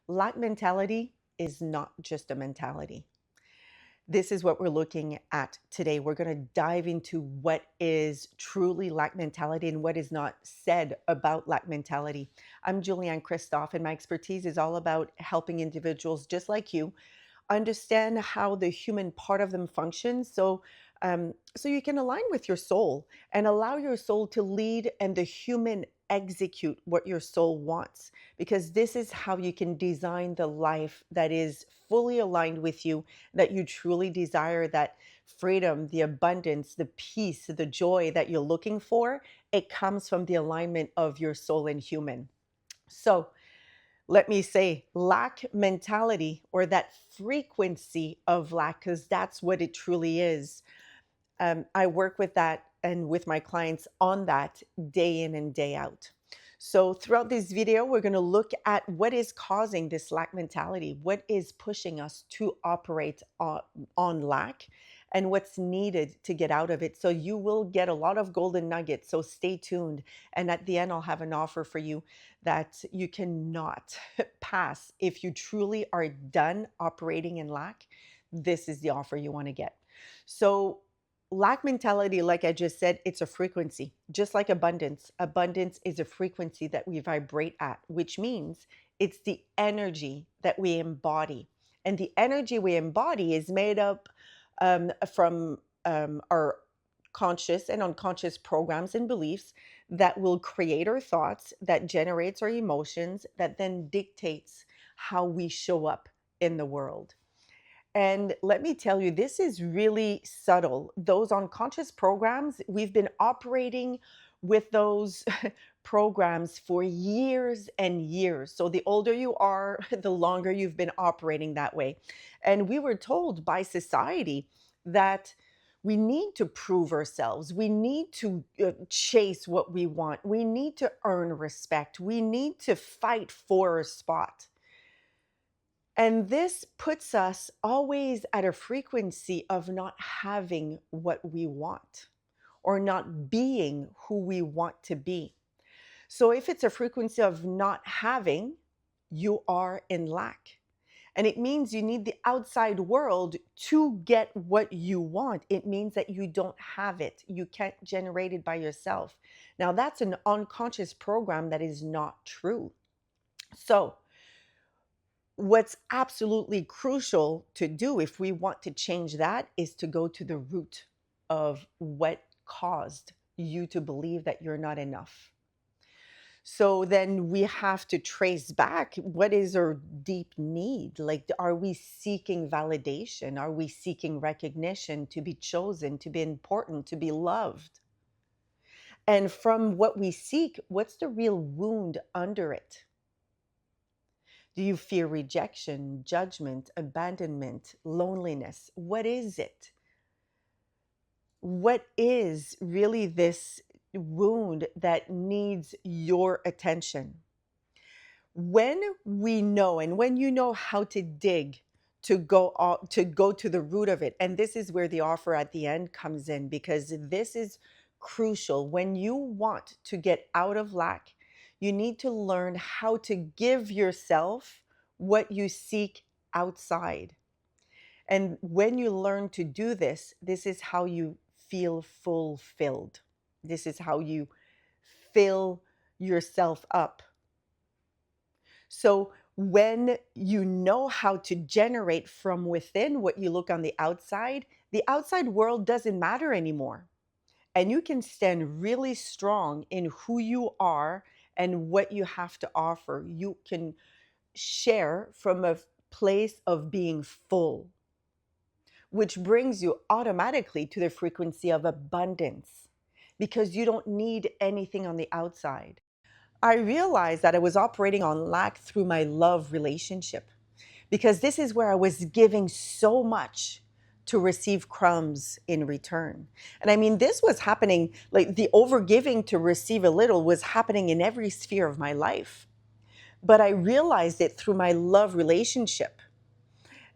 Lack mentality is not just a mentality. This is what we're looking at today. We're going to dive into what is truly lack mentality and what is not said about lack mentality. I'm Julianne Christoph, and my expertise is all about helping individuals just like you understand how the human part of them functions so you can align with your soul and allow your soul to lead and the human execute what your soul wants, because this is how you can design the life that is fully aligned with you, that you truly desire, that freedom, the abundance, the peace, the joy that you're looking for. It comes from the alignment of your soul and human. So let me say, lack mentality, or that frequency of lack, because that's what it truly is. I work with that and with my clients on that day in and day out. So throughout this video, we're going to look at what is causing this lack mentality, what is pushing us to operate on lack, and what's needed to get out of it. So you will get a lot of golden nuggets. So stay tuned. And at the end, I'll have an offer for you that you cannot pass. If you truly are done operating in lack, this is the offer you want to get. So lack mentality, like I just said, it's a frequency, just like abundance. Abundance is a frequency that we vibrate at, which means it's the energy that we embody. And the energy we embody is made up from our conscious and unconscious programs and beliefs that will create our thoughts, that generates our emotions, that then dictates how we show up in the world. And let me tell you, this is really subtle. Those unconscious programs, we've been operating with those programs for years and years. So the older you are, the longer you've been operating that way. And we were told by society that we need to prove ourselves. We need to chase what we want. We need to earn respect. We need to fight for a spot. And this puts us always at a frequency of not having what we want or not being who we want to be. So if it's a frequency of not having, you are in lack. And it means you need the outside world to get what you want. It means that you don't have it. You can't generate it by yourself. Now, that's an unconscious program that is not true. So, what's absolutely crucial to do if we want to change that is to go to the root of what caused you to believe that you're not enough. So then we have to trace back, what is our deep need? Like, are we seeking validation? Are we seeking recognition, to be chosen, to be important, to be loved? And from what we seek, what's the real wound under it? Do you fear rejection, judgment, abandonment, loneliness? What is it? What is really this wound that needs your attention? When we know, and when you know how to dig to go to the root of it, and this is where the offer at the end comes in, because this is crucial. When you want to get out of lack, you need to learn how to give yourself what you seek outside. And when you learn to do this, this is how you feel fulfilled. This is how you fill yourself up. So when you know how to generate from within what you look on the outside world doesn't matter anymore. And you can stand really strong in who you are and what you have to offer. You can share from a place of being full, which brings you automatically to the frequency of abundance, because you don't need anything on the outside. I realized that I was operating on lack through my love relationship, because this is where I was giving so much to receive crumbs in return. And I mean, this was happening, like the overgiving to receive a little was happening in every sphere of my life. But I realized it through my love relationship.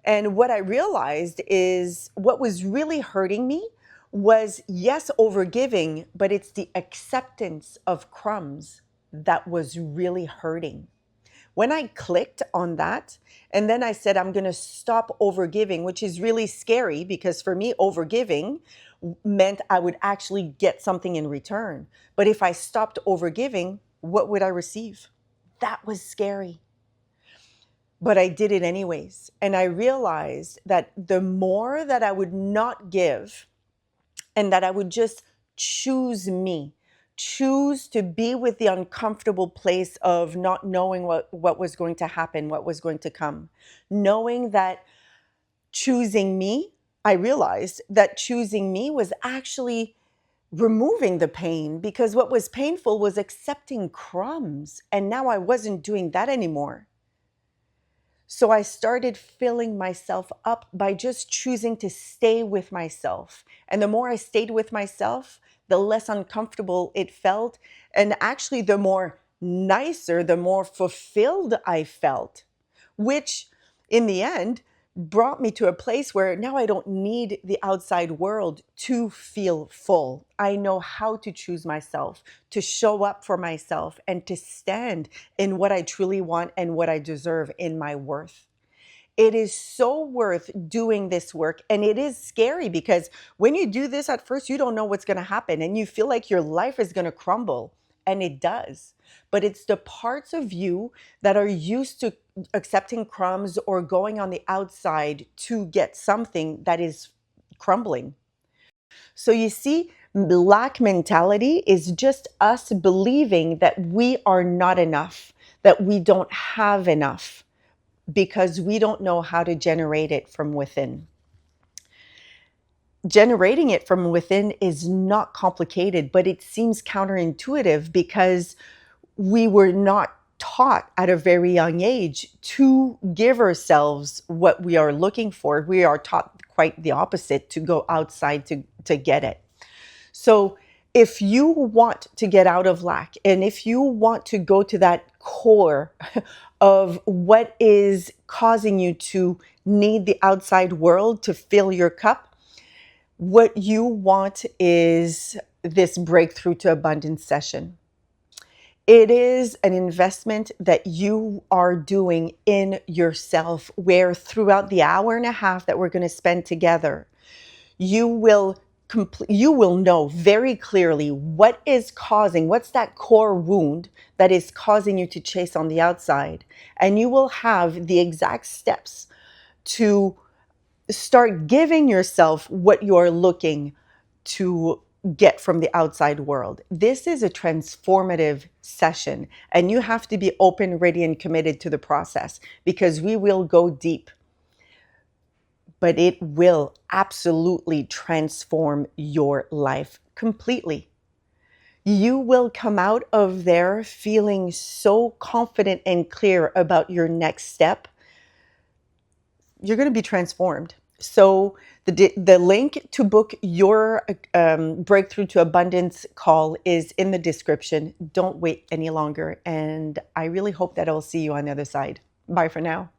And what I realized is what was really hurting me was, yes, overgiving, but it's the acceptance of crumbs that was really hurting. When I clicked on that, and then I said, I'm going to stop overgiving, which is really scary because for me, overgiving meant I would actually get something in return. But if I stopped overgiving, what would I receive? That was scary. But I did it anyways. And I realized that the more that I would not give and that I would just choose me, choose to be with the uncomfortable place of not knowing what was going to happen, what was going to come, knowing that choosing me, I realized that choosing me was actually removing the pain because what was painful was accepting crumbs. And now I wasn't doing that anymore. So I started filling myself up by just choosing to stay with myself. And the more I stayed with myself, the less uncomfortable it felt. And actually, the more nicer, the more fulfilled I felt, which in the end brought me to a place where now I don't need the outside world to feel full. I know how to choose myself, to show up for myself, and to stand in what I truly want and what I deserve in my worth. It is so worth doing this work. And it is scary because when you do this at first, you don't know what's going to happen and you feel like your life is going to crumble. And it does. But it's the parts of you that are used to accepting crumbs or going on the outside to get something that is crumbling. So you see, lack mentality is just us believing that we are not enough, that we don't have enough because we don't know how to generate it from within. Generating it from within is not complicated, but it seems counterintuitive because we were not taught at a very young age to give ourselves what we are looking for. We are taught quite the opposite, to go outside to get it. So if you want to get out of lack and if you want to go to that core of what is causing you to need the outside world to fill your cup, what you want is this breakthrough to abundance session. It is an investment that you are doing in yourself, where throughout the hour and a half that we're going to spend together, you will know very clearly what's that core wound that is causing you to chase on the outside. And you will have the exact steps to start giving yourself what you're looking to get from the outside world. This is a transformative session, and you have to be open, ready, and committed to the process because we will go deep. But it will absolutely transform your life completely. You will come out of there feeling so confident and clear about your next step. You're going to be transformed. So the link to book your Breakthrough to Abundance call is in the description. Don't wait any longer. And I really hope that I'll see you on the other side. Bye for now.